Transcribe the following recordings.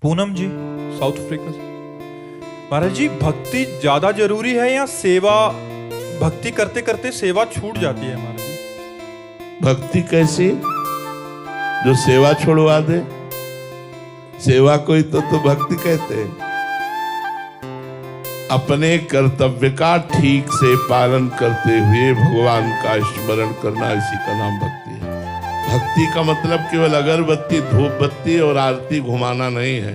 पूनम जी, south Africa से। महाराज जी, भक्ति ज्यादा जरूरी है या सेवा? भक्ति करते करते सेवा छूट जाती है महाराज जी। भक्ति कैसी जो सेवा छोड़वा दे? सेवा कोई तो भक्ति कहते हैं। अपने कर्तव्य का ठीक से पालन करते हुए भगवान का स्मरण करना, इसी का नाम भक्ति है। भक्ति का मतलब केवल अगरबत्ती, धूप बत्ती और आरती घुमाना नहीं है।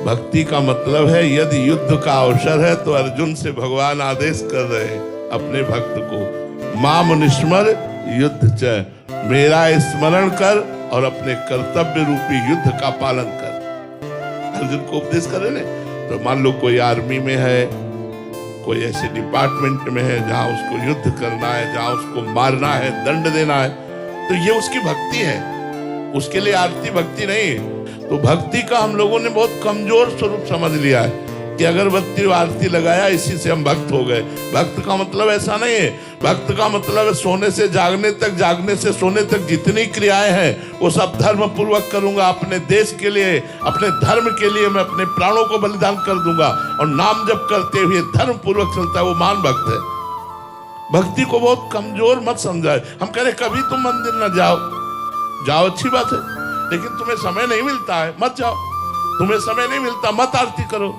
भक्ति का मतलब है यदि युद्ध का अवसर है तो अर्जुन से भगवान आदेश कर रहे हैं अपने भक्त को, माम निस्मर युद्ध च, मेरा स्मरण कर और अपने कर्तव्य रूपी युद्ध का पालन कर। अर्जुन को उपदेश कर रहे हैं। तो मान लो कोई आर्मी में है, कोई ऐसे डिपार्टमेंट में है जहां उसको युद्ध करना है, जहां उसको मारना है, दंड देना है, तो ये उसकी भक्ति है। उसके लिए आरती भक्ति नहीं है। तो भक्ति का हम लोगों ने बहुत कमजोर स्वरूप समझ लिया है कि अगरबत्ती आरती लगाया इसी से हम भक्त हो गए। भक्त का मतलब ऐसा नहीं है। भक्त का मतलब है सोने से जागने तक, जागने से सोने तक जितनी क्रियाएं हैं वो सब धर्म पूर्वक करूंगा। अपने देश के लिए, अपने धर्म के लिए मैं अपने प्राणों को बलिदान कर दूंगा। और नाम जप करते हुए धर्म पूर्वक चलता है, वो महान भक्त है। भक्ति को बहुत कमजोर मत समझाए। हम कह रहे कभी तुम मंदिर न जाओ, जाओ अच्छी बात है, लेकिन तुम्हें समय नहीं मिलता है मत जाओ। तुम्हें समय नहीं मिलता मत आरती करो।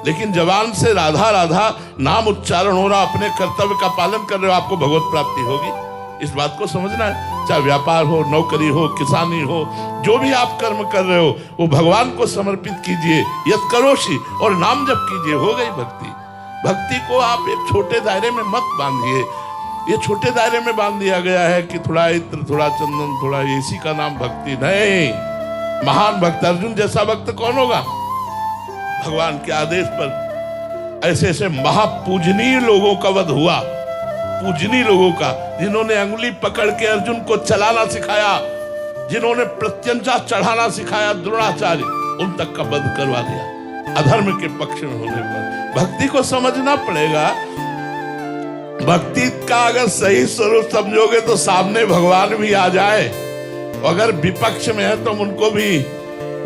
लेकिन जबान से राधा राधा नाम उच्चारण हो रहा, अपने कर्तव्य का पालन कर रहे हो, आपको भगवत प्राप्ति होगी। इस बात को समझना है। चाहे व्यापार हो, नौकरी हो, किसानी हो, जो भी आप कर्म कर रहे हो वो भगवान को समर्पित कीजिए, यत् करोषि, और नाम जप कीजिए, हो गई भक्ति। भक्ति को आप एक छोटे दायरे में मत बांधिए। ये छोटे दायरे में बांध दिया गया है कि थोड़ा इत्र, थोड़ा चंदन, थोड़ा, इसी का नाम भक्ति नहीं। महान भक्त अर्जुन जैसा भक्त कौन होगा? भगवान के आदेश पर ऐसे ऐसे महापूजनीय लोगों का वध हुआ, पूजनीय लोगों का, जिन्होंने अंगुली पकड़ के अर्जुन को चलाना सिखाया, जिन्होंने प्रत्यंचा चढ़ाना सिखाया, द्रोणाचार्य, उन तक का वध करवा दिया अधर्म के पक्ष में होने पर। भक्ति को समझना पड़ेगा। भक्ति का अगर सही स्वरूप समझोगे तो सामने भगवान भी आ जाए, अगर विपक्ष में है तो हम उनको भी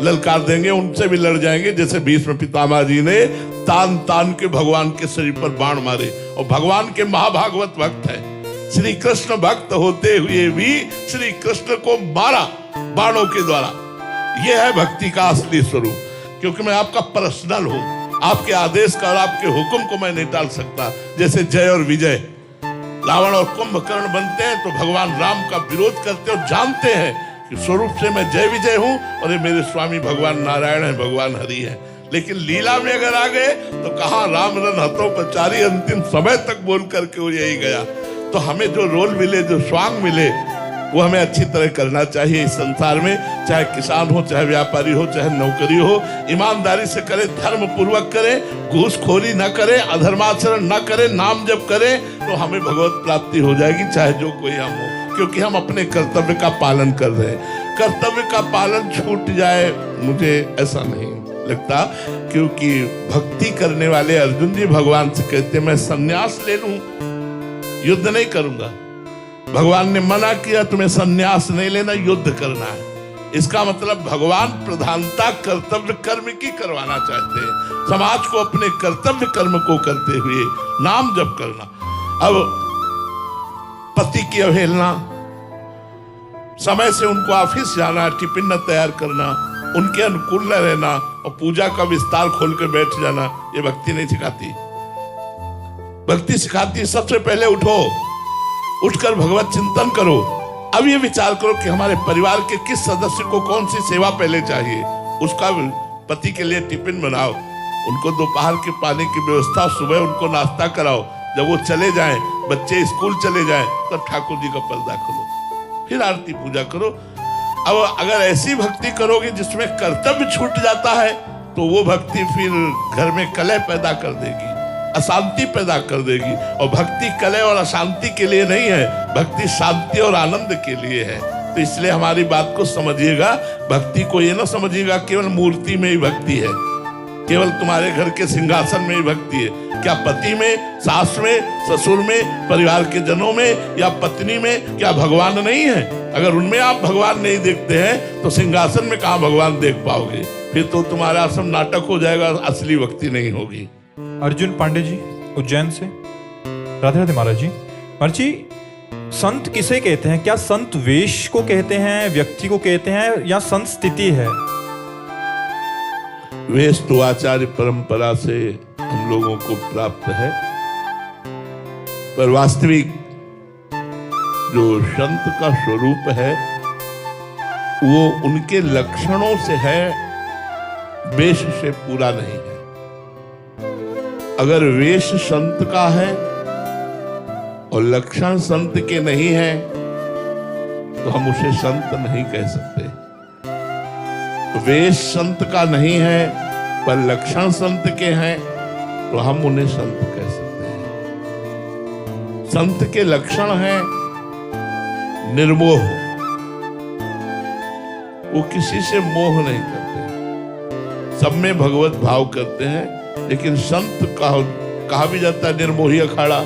ललकार देंगे, उनसे भी लड़ जाएंगे। जैसे भीष्म पितामह जी ने तान तान के भगवान के शरीर पर बाण मारे, और भगवान के महाभागवत भक्त है। श्री कृष्ण भक्त होते हुए भी श्री कृष्ण को मारा बाणों के द्वारा। यह है भक्ति का असली स्वरूप। क्योंकि मैं आपका पर्सनल हूं, आपके आदेश का और आपके हुक्म को मैं नहीं टाल सकता। जैसे जय और विजय, रावण और कुंभकर्ण बनते हैं तो भगवान राम का विरोध करते और जानते हैं कि स्वरूप से मैं जय विजय हूं और ये मेरे स्वामी भगवान नारायण है, भगवान हरि है। लेकिन लीला में अगर आ गए तो कहा राम रन हतो पचारी, अंतिम समय तक बोल करके वो यही गया। तो हमें जो रोल मिले, जो स्वांग मिले, वो हमें अच्छी तरह करना चाहिए इस संसार में। चाहे किसान हो, चाहे व्यापारी हो, चाहे नौकरी हो, ईमानदारी से करे, धर्म पूर्वक करे, घूसखोरी न करे, अधर्माचरण न करे, नाम जप करे, तो हमें भगवत प्राप्ति हो जाएगी, चाहे जो कोई हम हो। क्योंकि हम अपने कर्तव्य का पालन कर रहे हैं। कर्तव्य का पालन छूट जाए, मुझे ऐसा नहीं लगता। क्योंकि भक्ति करने वाले अर्जुन जी भगवान से कहते मैं संन्यास ले लूं, युद्ध नहीं करूंगा। भगवान ने मना किया, तुम्हें संन्यास नहीं लेना, युद्ध करना है। इसका मतलब भगवान प्रधानता कर्तव्य कर्म की करवाना चाहते हैं। समाज को अपने कर्तव्य कर्म को करते हुए नाम जप करना। अब पति की अवहेलना, समय से उनको ऑफिस जाना, टिफिन न तैयार करना, उनके अनुकूल न रहना और पूजा का विस्तार खोल के बैठ जाना, ये भक्ति नहीं सिखाती। भक्ति सिखाती सबसे पहले उठो, उठकर भगवत चिंतन करो। अब ये विचार करो कि हमारे परिवार के किस सदस्य को कौन सी सेवा पहले चाहिए, उसका पति के लिए टिफिन बनाओ, उनको दोपहर के पानी की व्यवस्था, सुबह उनको नाश्ता कराओ। जब वो चले जाएं, बच्चे स्कूल चले जाएं, तब ठाकुर जी का पर्दा खोलो, फिर आरती पूजा करो। अब अगर ऐसी भक्ति करोगे जिसमें कर्तव्य छूट जाता है तो वो भक्ति फिर घर में कलह पैदा कर देगी, अशांति पैदा कर देगी। और भक्ति कलह और अशांति के लिए नहीं है, भक्ति शांति और आनंद के लिए है। तो इसलिए हमारी बात को समझिएगा। भक्ति को ये ना समझिएगा केवल मूर्ति में ही भक्ति है, केवल तुम्हारे घर के सिंहासन में ही भक्ति है। क्या पति में, सास में, ससुर में, परिवार के जनों में या पत्नी में क्या भगवान नहीं है? अगर उनमें आप भगवान नहीं देखते हैं तो सिंहासन में कहाँ भगवान देख पाओगे। फिर तो तुम्हारा सब नाटक हो जाएगा, असली भक्ति नहीं होगी। अर्जुन पांडे जी उज्जैन से। राधे राधे महाराज जी। महाराज जी, संत किसे कहते हैं? क्या संत वेश को कहते हैं, व्यक्ति को कहते हैं, या संत स्थिति है? वेश तो आचार्य परंपरा से हम लोगों को प्राप्त है, पर वास्तविक जो संत का स्वरूप है वो उनके लक्षणों से है, वेश से पूरा नहीं है। अगर वेश संत का है और लक्षण संत के नहीं है तो हम उसे संत नहीं कह सकते। वेश संत का नहीं है पर लक्षण संत के हैं तो हम उन्हें संत कह सकते हैं। संत के लक्षण हैं निर्मोह, वो किसी से मोह नहीं करते, सब में भगवत भाव करते हैं। लेकिन संत कहा भी जाता है निर्मोही अखाड़ा,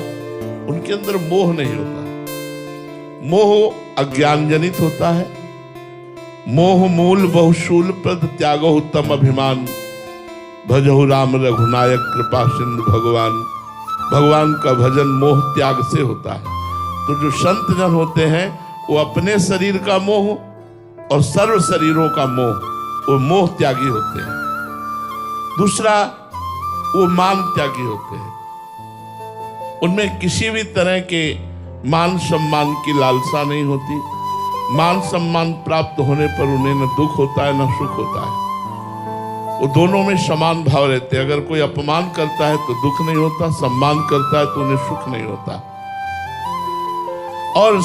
उनके अंदर मोह नहीं होता। मोह अज्ञान जनित होता है। मोह मूल बहुशूल प्रद त्यागो उत्तम अभिमान, भजहु राम रघुनायक कृपा सिंधु भगवान। भगवान का भजन मोह त्याग से होता है। तो जो संत जन होते हैं वो अपने शरीर का मोह और सर्व शरीरों का मोह, वो मोह त्यागी होते हैं। दूसरा, वो मान त्यागी होते हैं। उनमें किसी भी तरह के मान सम्मान की लालसा नहीं होती। मान सम्मान प्राप्त होने पर उन्हें न दुख होता है न सुख होता है। वो दोनों में समान भाव रहते हैं। अगर कोई अपमान करता है तो दुख नहीं होता, सम्मान करता है तो उन्हें सुख नहीं होता। और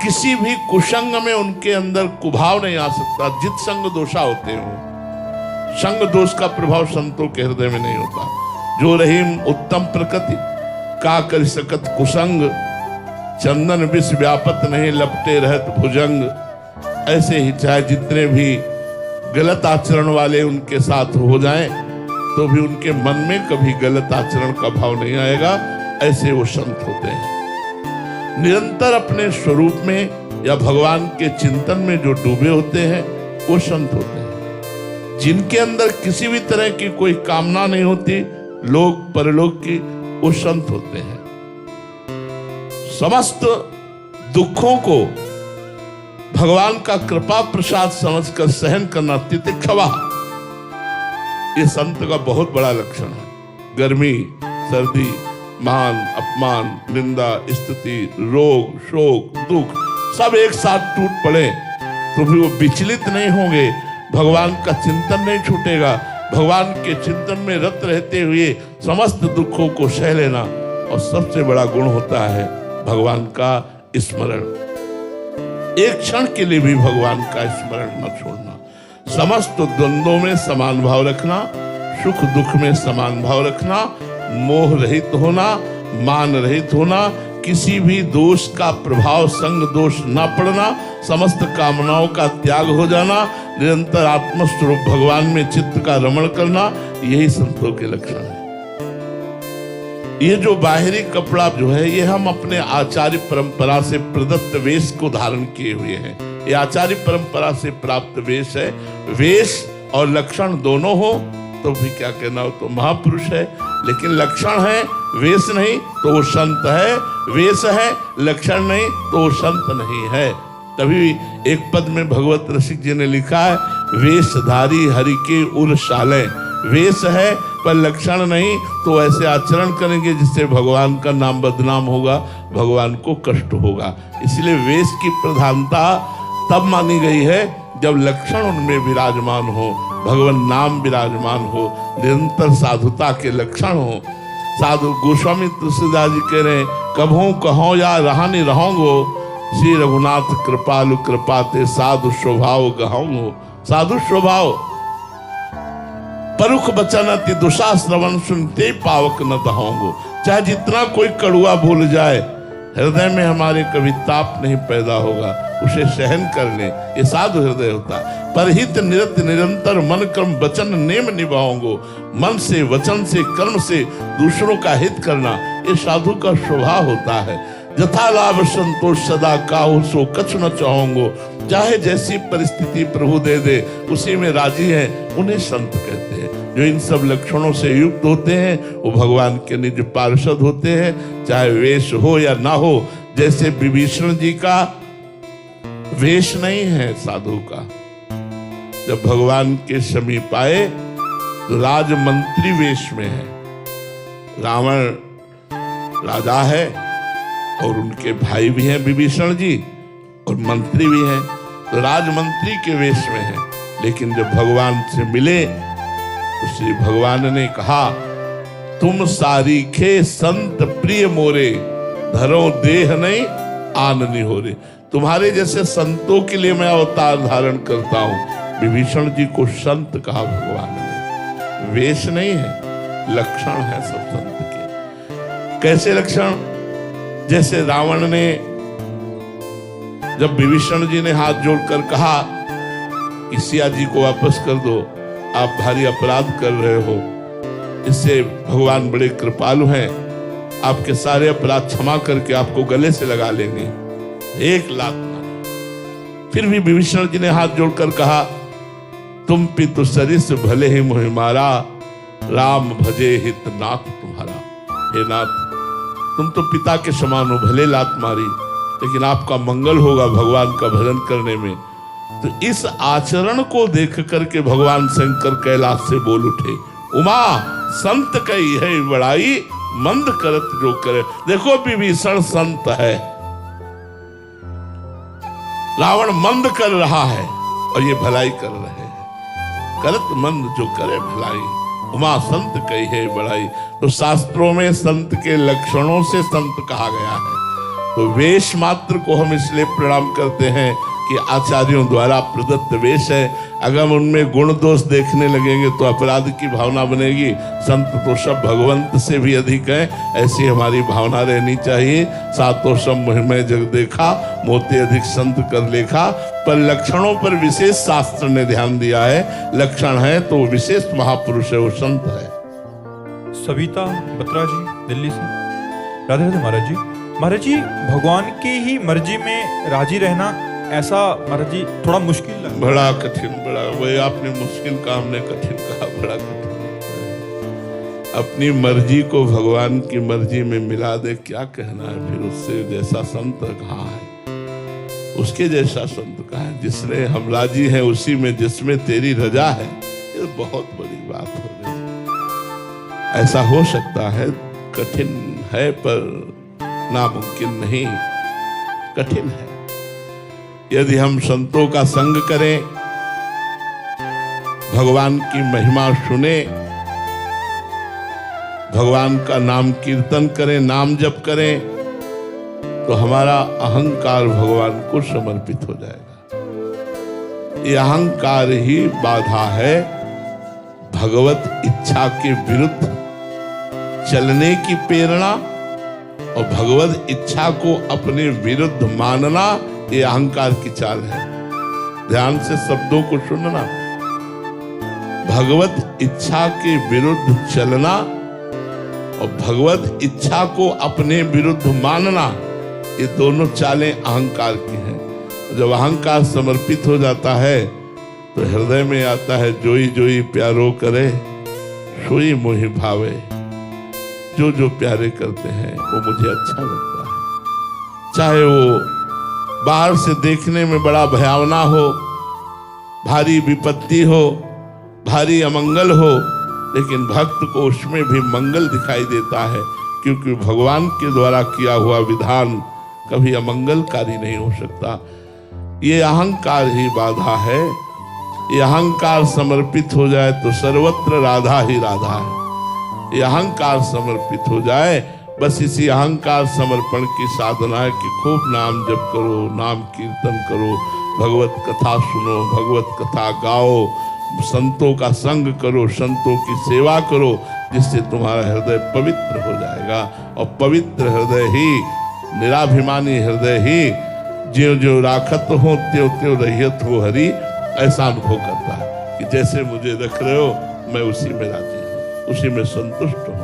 किसी भी कुसंग में उनके अंदर कुभाव नहीं आ सकता। जित संग दोषा होते हो, संग दोष का प्रभाव संतों के हृदय में नहीं होता। जो रहीम उत्तम प्रकृति का कर सकत कुसंग, चंदन विष व्यापत नहीं लपटे रहत भुजंग। ऐसे ही चाहे जितने भी गलत आचरण वाले उनके साथ हो जाएं तो भी उनके मन में कभी गलत आचरण का भाव नहीं आएगा। ऐसे वो संत होते हैं। निरंतर अपने स्वरूप में या भगवान के चिंतन में जो डूबे होते हैं वो संत होते हैं। जिनके अंदर किसी भी तरह की कोई कामना नहीं होती लोक परलोक की, वो संत होते हैं। समस्त दुखों को भगवान का कृपा प्रसाद समझकर सहन करना, तितिक्षवा, ये संत का बहुत बड़ा लक्षण है। गर्मी, सर्दी, मान, अपमान, निंदा, स्तुति, रोग, शोक, दुख सब एक साथ टूट पड़े तो भी वो विचलित नहीं होंगे। भगवान का चिंतन नहीं छूटेगा। भगवान के चिंतन में रत रहते हुए समस्त दुखों को सह लेना। और सबसे बड़ा गुण होता है भगवान का स्मरण। एक क्षण के लिए भी भगवान का स्मरण न छोड़ना। समस्त द्वंद्वों में समान भाव रखना, सुख दुख में समान भाव रखना, मोह रहित होना, मान रहित होना, किसी भी दोष का प्रभाव संग दोष न पड़ना, समस्त कामनाओं का त्याग हो जाना, निरंतर आत्मस्वरूप भगवान में चित्त का रमण करना, यही संतों के लक्षण है। ये जो बाहरी कपड़ा जो है ये हम अपने आचार्य परंपरा से प्रदत्त वेश को धारण किए हुए हैं। ये आचार्य परंपरा से प्राप्त वेश है। वेश और लक्षण दोनों हो तो भी क्या कहना हो तो महापुरुष है। लेकिन लक्षण है, वेश नहीं तो वो संत है। वेश है, लक्षण नहीं तो वो संत नहीं है। तभी एक पद में भगवत रसिक जी ने लिखा है, वेशधारी हरि के उर शाले। वेश है पर लक्षण नहीं तो ऐसे आचरण करेंगे जिससे भगवान का नाम बदनाम होगा, भगवान को कष्ट होगा। इसलिए वेश की प्रधानता तब मानी गई है जब लक्षण उनमें विराजमान हो, भगवान नाम विराजमान हो, निरंतर साधुता के लक्षण हो। साधु गोस्वामी तुलसीदास जी कह रहे हैं, कभों कहो या रहानी रहोगो, श्री रघुनाथ कृपालु कृपाते साधु स्वभाव गहोगो। साधु स्वभाव, परुख बचन अति दुषा श्रवण सुनते पावक न दहोगो। चाहे जितना कोई कड़ुआ भूल जाए, हृदय में हमारे कभी ताप नहीं पैदा होगा, उसे सहन कर ले, ये साधु हृदय होता है। परहित निरत निरंतर मन कर्म वचन नेम निभाओगो। मन से, वचन से, कर्म से दूसरों का हित करना, ये साधु का स्वभाव होता है। यथा लाभ संतोष सदा काहू सो कछु न चाहोंगो। चाहे जैसी परिस्थिति प्रभु दे दे उसी में राजी है, उन्हें संत कहते हैं। जो इन सब लक्षणों से युक्त होते हैं वो भगवान के निज पार्षद होते हैं, चाहे वेश हो या ना हो। जैसे विभीषण जी का वेश नहीं है साधु का, जब भगवान के समीप आए तो राजमंत्री वेश में है। रावण राजा है और उनके भाई भी हैं विभीषण जी, और मंत्री भी हैं, तो राजमंत्री के वेश में है। लेकिन जब भगवान से मिले तो श्री भगवान ने कहा, तुम सारीखे संत प्रिय मोरे, धरो देह नहीं आननी हो रे। तुम्हारे जैसे संतों के लिए मैं अवतार धारण करता हूं। विभीषण जी को संत कहा भगवान ने, वेश नहीं है, लक्षण है सब संत के। कैसे लक्षण? जैसे रावण ने जब विभीषण जी ने हाथ जोड़कर कहा कि सिया जी को वापस कर दो, आप भारी अपराध कर रहे हो, इससे भगवान बड़े कृपालु हैं, आपके सारे अपराध क्षमा करके आपको गले से लगा लेंगे। एक लात मारी। फिर भी विभीषण जी ने हाथ जोड़कर कहा, तुम पितु सरिस भले ही मोहि मारा, राम भजे हित नाथ तुम्हारा। हे नाथ, तुम तो पिता के समान हो, भले लात मारी लेकिन आपका मंगल होगा भगवान का भजन करने में। तो इस आचरण को देख करके भगवान शंकर कैलाश से बोल उठे, उमा संत कही है बड़ाई, मंद करत जो करे। देखो विभीषण संत है, रावण मंद कर रहा है और ये भलाई कर रहे हैं। करत मंद जो करे भलाई, उमा संत कही है बड़ाई। तो शास्त्रों में संत के लक्षणों से संत कहा गया है। तो वेश मात्र को हम इसलिए प्रणाम करते हैं कि आचार्यों द्वारा प्रदत्त वेश है। अगर हम उनमें गुण दोष देखने लगेंगे तो अपराध की भावना बनेगी। संत तो सब भगवंत से भी अधिक है, ऐसी हमारी भावना रहनी चाहिए। सातों सब महिमय जग देखा, मोते अधिक संत कर लेखा। पर लक्षणों पर विशेष शास्त्र ने ध्यान दिया है। लक्षण है तो विशेष महापुरुष है, वो संत है। सविता बत्रा जी दिल्ली से, राधे राधे महाराज जी। महाराज जी, भगवान की ही मर्जी में राजी रहना, ऐसा महाराज जी थोड़ा मुश्किल लगा। बड़ा कठिन, बड़ा वही आपने मुश्किल का, हमने कठिन कहा, बड़ा कठिन। अपनी मर्जी को भगवान की मर्जी में मिला दे, क्या कहना है फिर। उससे जैसा संत कहाँ है, उसके जैसा संत कहाँ है। जिसने हम राजी हैं उसी में, जिसमें तेरी रजा है, ये बहुत बड़ी बात हो गई। ऐसा हो सकता है, कठिन है पर नामुमकिन नहीं, कठिन है। यदि हम संतों का संग करें, भगवान की महिमा सुने, भगवान का नाम कीर्तन करें, नाम जप करें, तो हमारा अहंकार भगवान को समर्पित हो जाएगा। ये अहंकार ही बाधा है भगवत इच्छा के विरुद्ध चलने की प्रेरणा, और भगवत इच्छा को अपने विरुद्ध मानना, ये अहंकार की चाल है। ध्यान से शब्दों को सुनना। भगवत इच्छा के विरुद्ध चलना और भगवत इच्छा को अपने विरुद्ध मानना, ये दोनों चालें अहंकार की हैं। जब अहंकार समर्पित हो जाता है तो हृदय में आता है, जोई जोई प्यारो करे, सोई मोहि भावे। जो जो प्यारे करते हैं वो मुझे अच्छा लगता है। चाहे वो बाहर से देखने में बड़ा भयावना हो, भारी विपत्ति हो, भारी अमंगल हो, लेकिन भक्त को उसमें भी मंगल दिखाई देता है, क्योंकि भगवान के द्वारा किया हुआ विधान कभी अमंगलकारी नहीं हो सकता। ये अहंकार ही बाधा है। ये अहंकार समर्पित हो जाए तो सर्वत्र राधा ही राधा है। ये अहंकार समर्पित हो जाए, बस इसी अहंकार समर्पण की साधना है कि खूब नाम जप करो, नाम कीर्तन करो, भगवत कथा सुनो, भगवत कथा गाओ, संतों का संग करो, संतों की सेवा करो, जिससे तुम्हारा हृदय पवित्र हो जाएगा। और पवित्र हृदय ही, निराभिमानी हृदय ही ज्यों ज्यों राखत हो त्यों त्यों रहियत हो हरि, ऐसा अनुभव करता है कि जैसे मुझे रख रहे हो मैं उसी में राजी हूँ, उसी में संतुष्ट हूँ।